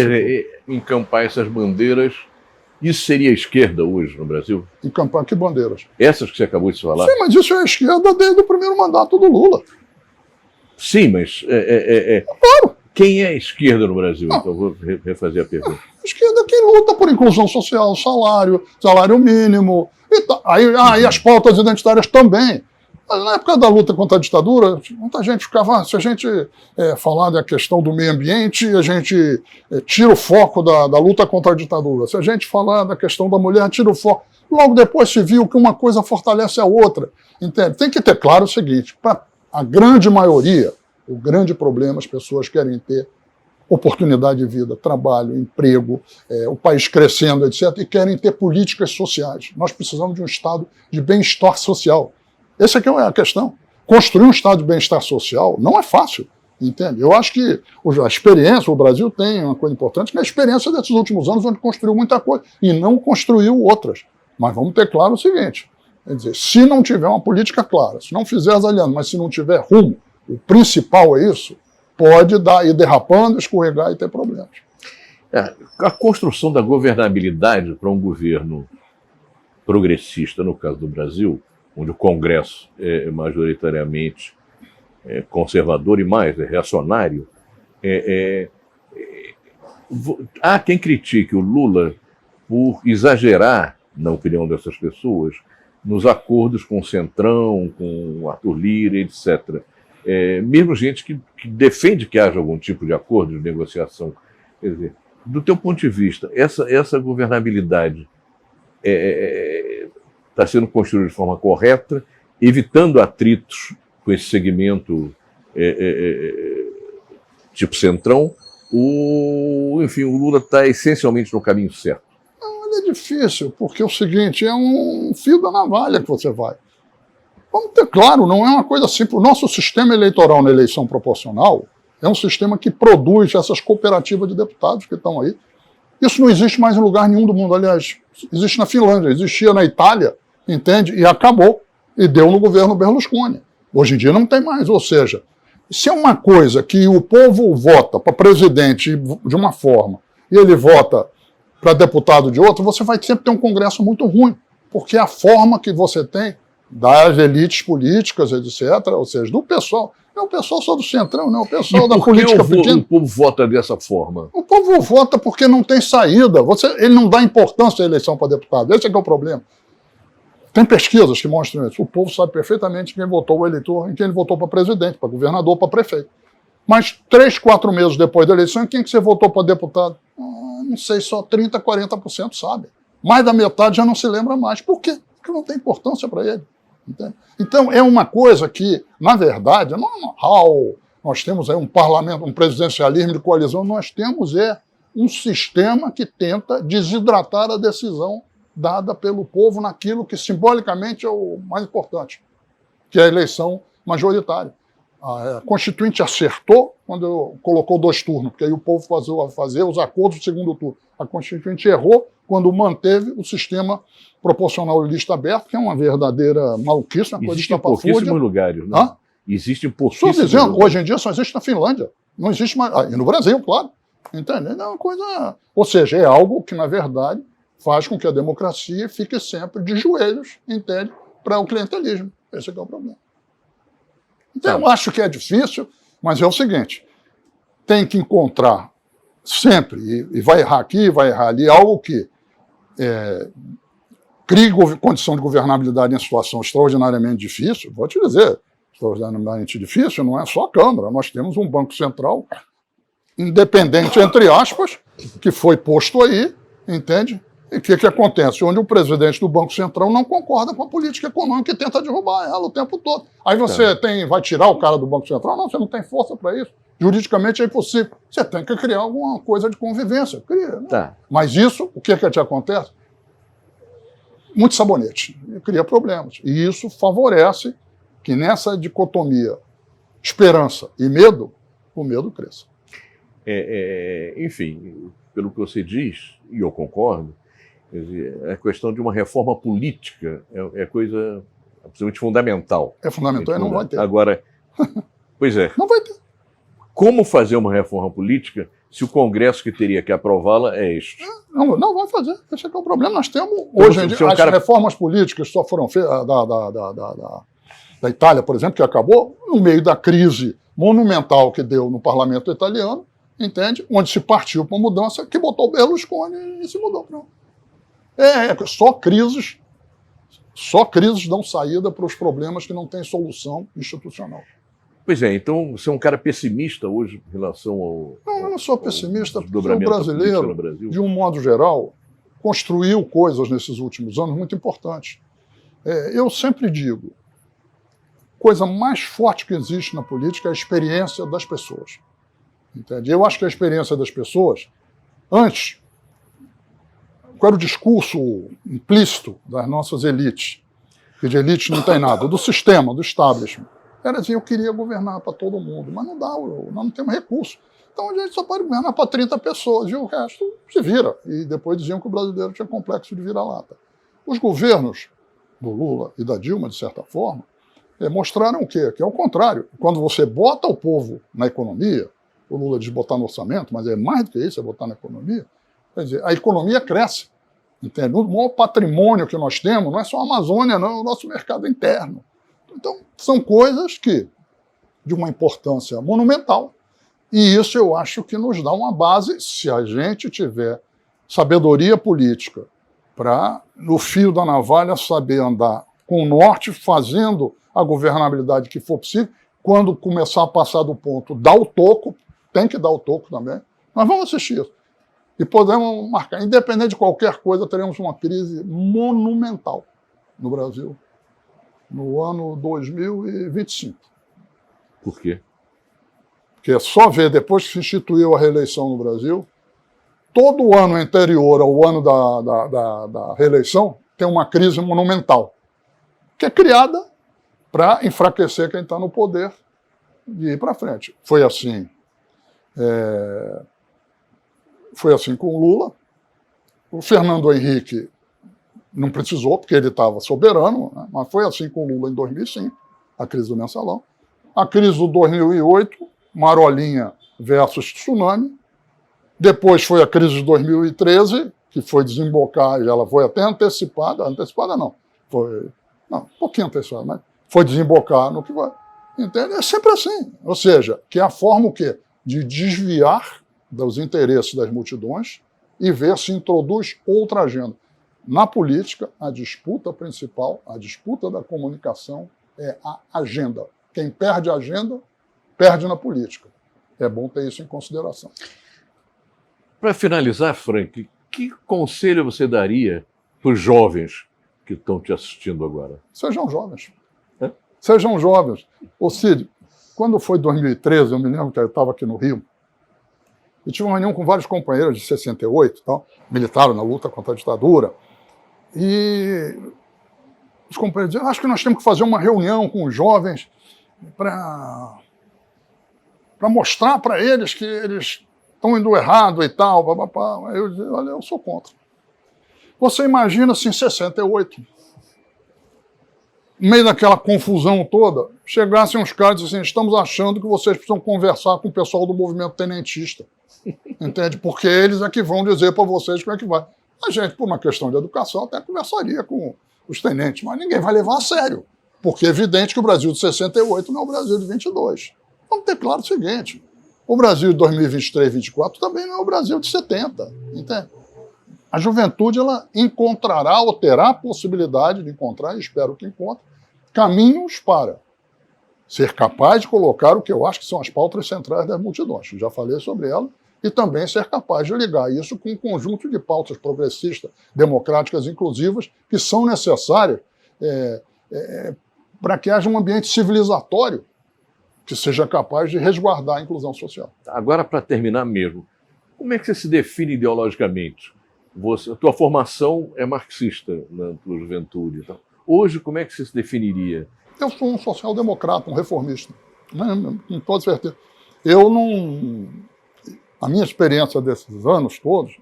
Encampar essas bandeiras, isso seria a esquerda hoje no Brasil? Encampar que bandeiras? Essas que você acabou de falar? Sim, mas isso é a esquerda desde o primeiro mandato do Lula. Sim, mas Claro. Quem é a esquerda no Brasil? Então vou refazer a pergunta. A esquerda é quem luta por inclusão social, salário mínimo. E as pautas identitárias também. Na época da luta contra a ditadura, muita gente ficava... Se a gente falar da questão do meio ambiente, a gente tira o foco da luta contra a ditadura. Se a gente falar da questão da mulher, tira o foco. Logo depois se viu que uma coisa fortalece a outra. Entende? Tem que ter claro o seguinte, para a grande maioria, o grande problema, as pessoas querem ter oportunidade de vida, trabalho, emprego, o país crescendo, etc., e querem ter políticas sociais. Nós precisamos de um estado de bem-estar social. Essa aqui é a questão. Construir um estado de bem-estar social não é fácil, entende? Eu acho que a experiência, o Brasil tem uma coisa importante, que é a experiência desses últimos anos, onde construiu muita coisa e não construiu outras. Mas vamos ter claro o seguinte, quer dizer, se não tiver uma política clara, se não fizer as alianças, mas se não tiver rumo, o principal é isso, pode ir derrapando, escorregar e ter problemas. A construção da governabilidade para um governo progressista, no caso do Brasil, onde o Congresso é majoritariamente conservador e mais reacionário, há quem critique o Lula por exagerar, na opinião dessas pessoas, nos acordos com o Centrão, com o Arthur Lira, etc. Mesmo gente que defende que haja algum tipo de acordo, de negociação. Quer dizer, do teu ponto de vista, essa governabilidade está sendo construída de forma correta, evitando atritos com esse segmento tipo Centrão, enfim, o Lula está essencialmente no caminho certo? Não, é difícil, porque é o seguinte, é um fio da navalha que você vai. Vamos ter claro, não é uma coisa simples. O nosso sistema eleitoral na eleição proporcional é um sistema que produz essas cooperativas de deputados que estão aí. Isso não existe mais em lugar nenhum do mundo. Aliás, existe na Finlândia, existia na Itália, entende? E acabou. E deu no governo Berlusconi. Hoje em dia não tem mais. Ou seja, se é uma coisa que o povo vota para presidente de uma forma e ele vota para deputado de outra, você vai sempre ter um Congresso muito ruim. Porque a forma que você tem das elites políticas, etc., ou seja, do pessoal, não é o pessoal só do Centrão, não é o pessoal da política pequena. O povo vota dessa forma? O povo vota porque não tem saída. Ele não dá importância à eleição para deputado. Esse é que é o problema. Tem pesquisas que mostram isso. O povo sabe perfeitamente quem votou o eleitor, em quem ele votou para presidente, para governador, para prefeito. Mas 3, 4 meses depois da eleição, em quem que você votou para deputado? Não sei, só 30%, 40% sabe. Mais da metade já não se lembra mais. Por quê? Porque não tem importância para ele. Entende? Então, é uma coisa que, na verdade, não é normal. Nós temos aí um parlamento, um presidencialismo de coalizão, nós temos um sistema que tenta desidratar a decisão dada pelo povo naquilo que simbolicamente é o mais importante, que é a eleição majoritária. A Constituinte acertou quando colocou 2 turnos, porque aí o povo passou a fazer os acordos do segundo turno. A Constituinte errou quando manteve o sistema proporcional de lista aberta, que é uma verdadeira maluquice, uma coisa Existem pouquíssimos lugares, né? Existem pouquíssimos lugares. Hoje em dia só existe na Finlândia, não existe mais. E no Brasil, claro. Entende? É uma coisa. Ou seja, é algo que, na verdade, faz com que a democracia fique sempre de joelhos, entende? Para o clientelismo. Esse é que é o problema. Então, eu acho que é difícil, mas é o seguinte: tem que encontrar sempre, e vai errar aqui, vai errar ali, algo que crie condição de governabilidade em situação extraordinariamente difícil. Vou te dizer, extraordinariamente difícil não é só a Câmara, nós temos um Banco Central independente, entre aspas, que foi posto aí, entende? E o que acontece? Onde o presidente do Banco Central não concorda com a política econômica e tenta derrubar ela o tempo todo. Aí você vai tirar o cara do Banco Central? Não, você não tem força para isso. Juridicamente é impossível. Você tem que criar alguma coisa de convivência. Cria, né? Mas isso, o que te acontece? Muito sabonete. Cria problemas. E isso favorece que nessa dicotomia esperança e medo, o medo cresça. Enfim, pelo que você diz, e eu concordo, quer dizer, a questão de uma reforma política é coisa absolutamente fundamental. É fundamental e não vai ter. Agora, pois é. Não vai ter. Como fazer uma reforma política se o Congresso que teria que aprová-la é este? Não vai fazer. Esse é que é o problema. Nós temos, hoje em dia, as reformas políticas só foram feitas, da Itália, por exemplo, que acabou no meio da crise monumental que deu no parlamento italiano, entende? Onde se partiu para uma mudança que botou o Berlusconi e se mudou. Não. Só crises dão saída para os problemas que não têm solução institucional. Pois é, então você é um cara pessimista hoje em relação ao... Não, eu não sou pessimista, porque o brasileiro, de um modo geral, construiu coisas nesses últimos anos muito importantes. Eu sempre digo, coisa mais forte que existe na política é a experiência das pessoas. Entende? Eu acho que a experiência das pessoas, antes, qual era o discurso implícito das nossas elites, que de elite não tem nada, do sistema, do establishment, era assim, eu queria governar para todo mundo, mas não dá, nós não temos recurso. Então a gente só pode governar para 30 pessoas, e o resto se vira. E depois diziam que o brasileiro tinha complexo de vira-lata. Os governos do Lula e da Dilma, de certa forma, mostraram o quê? Que é o contrário. Quando você bota o povo na economia, o Lula diz botar no orçamento, mas é mais do que isso, é botar na economia, quer dizer, a economia cresce. Entende? O maior patrimônio que nós temos não é só a Amazônia, não, é o nosso mercado interno. Então, são coisas que, de uma importância monumental, e isso eu acho que nos dá uma base, se a gente tiver sabedoria política para, no fio da navalha, saber andar com o norte, fazendo a governabilidade que for possível, quando começar a passar do ponto, dá o toco, tem que dar o toco também, nós vamos assistir isso. E podemos marcar, independente de qualquer coisa, teremos uma crise monumental no Brasil no ano 2025. Por quê? Porque é só ver, depois que se instituiu a reeleição no Brasil, todo o ano anterior ao ano da reeleição tem uma crise monumental, que é criada para enfraquecer quem está no poder e ir para frente. Foi assim com o Lula. O Fernando Henrique não precisou, porque ele estava soberano, né? Mas foi assim com o Lula em 2005, a crise do mensalão. A crise do 2008, Marolinha versus tsunami. Depois foi a crise de 2013, que foi desembocar, e ela foi até antecipada não, um pouquinho antecipada, mas foi desembocar no que vai. Entende? É sempre assim. Ou seja, que é a forma o quê? De desviar dos interesses das multidões e ver se introduz outra agenda. Na política, a disputa principal, a disputa da comunicação é a agenda. Quem perde a agenda, perde na política. É bom ter isso em consideração. Para finalizar, Frank, que conselho você daria para os jovens que estão te assistindo agora? Sejam jovens. Sejam jovens. Ô Cid, quando foi 2013, eu me lembro que eu estava aqui no Rio, e tive uma reunião com vários companheiros de 68, tal, militaram na luta contra a ditadura, e os companheiros diziam, acho que nós temos que fazer uma reunião com os jovens para mostrar para eles que eles estão indo errado e tal. Papapá. Aí eu disse, olha, eu sou contra. Você imagina se em 68, no meio daquela confusão toda, chegassem uns caras e dissessem, estamos achando que vocês precisam conversar com o pessoal do movimento tenentista. Entende? Porque eles é que vão dizer para vocês como é que vai. A gente, por uma questão de educação, até conversaria com os tenentes, mas ninguém vai levar a sério. Porque é evidente que o Brasil de 68 não é o Brasil de 22. Vamos ter claro o seguinte, o Brasil de 2023 e 2024 também não é o Brasil de 70. Entende? A juventude ela encontrará ou terá a possibilidade de encontrar, e espero que encontre, caminhos para ser capaz de colocar o que eu acho que são as pautas centrais das multidões. Já falei sobre ela. E também ser capaz de ligar isso com um conjunto de pautas progressistas, democráticas, inclusivas, que são necessárias para que haja um ambiente civilizatório que seja capaz de resguardar a inclusão social. Agora, para terminar mesmo, como é que você se define ideologicamente? A tua formação é marxista na tua juventude. Então, hoje, como é que você se definiria? Eu sou um social-democrata, um reformista, com toda certeza. Eu não... A minha experiência desses anos todos,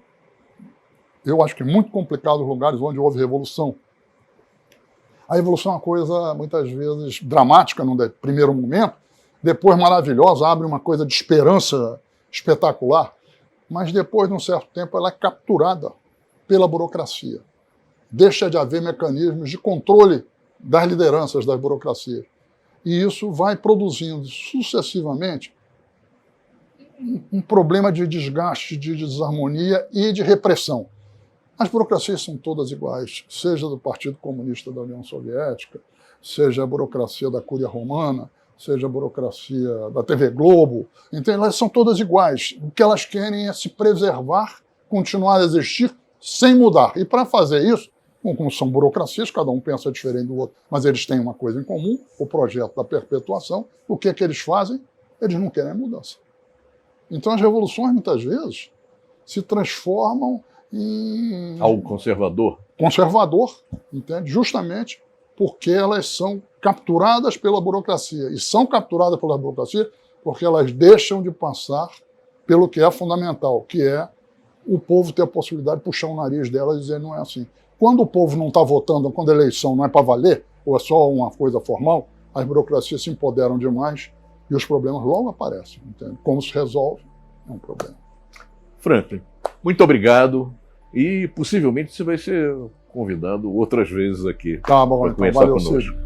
eu acho que é muito complicado os lugares onde houve revolução. A revolução é uma coisa, muitas vezes, dramática no primeiro momento, depois maravilhosa, abre uma coisa de esperança espetacular, mas depois, de um certo tempo, ela é capturada pela burocracia. Deixa de haver mecanismos de controle das lideranças das burocracias. E isso vai produzindo sucessivamente um problema de desgaste, de desarmonia e de repressão. As burocracias são todas iguais, seja do Partido Comunista da União Soviética, seja a burocracia da Cúria Romana, seja a burocracia da TV Globo, então elas são todas iguais. O que elas querem é se preservar, continuar a existir sem mudar. E para fazer isso, como são burocracias, cada um pensa diferente do outro, mas eles têm uma coisa em comum, o projeto da perpetuação. O que é que eles fazem? Eles não querem mudança. Então as revoluções, muitas vezes, se transformam em... Algo conservador? Conservador, entende? Justamente porque elas são capturadas pela burocracia. E são capturadas pela burocracia porque elas deixam de passar pelo que é fundamental, que é o povo ter a possibilidade de puxar o nariz delas e dizer não é assim. Quando o povo não está votando, quando a eleição não é para valer, ou é só uma coisa formal, as burocracias se empoderam demais e os problemas logo aparecem. Entende? Como se resolve, é um problema. Franklin, muito obrigado e possivelmente você vai ser convidado outras vezes aqui Tá bom, para então, conversar valeu, conosco. Cid.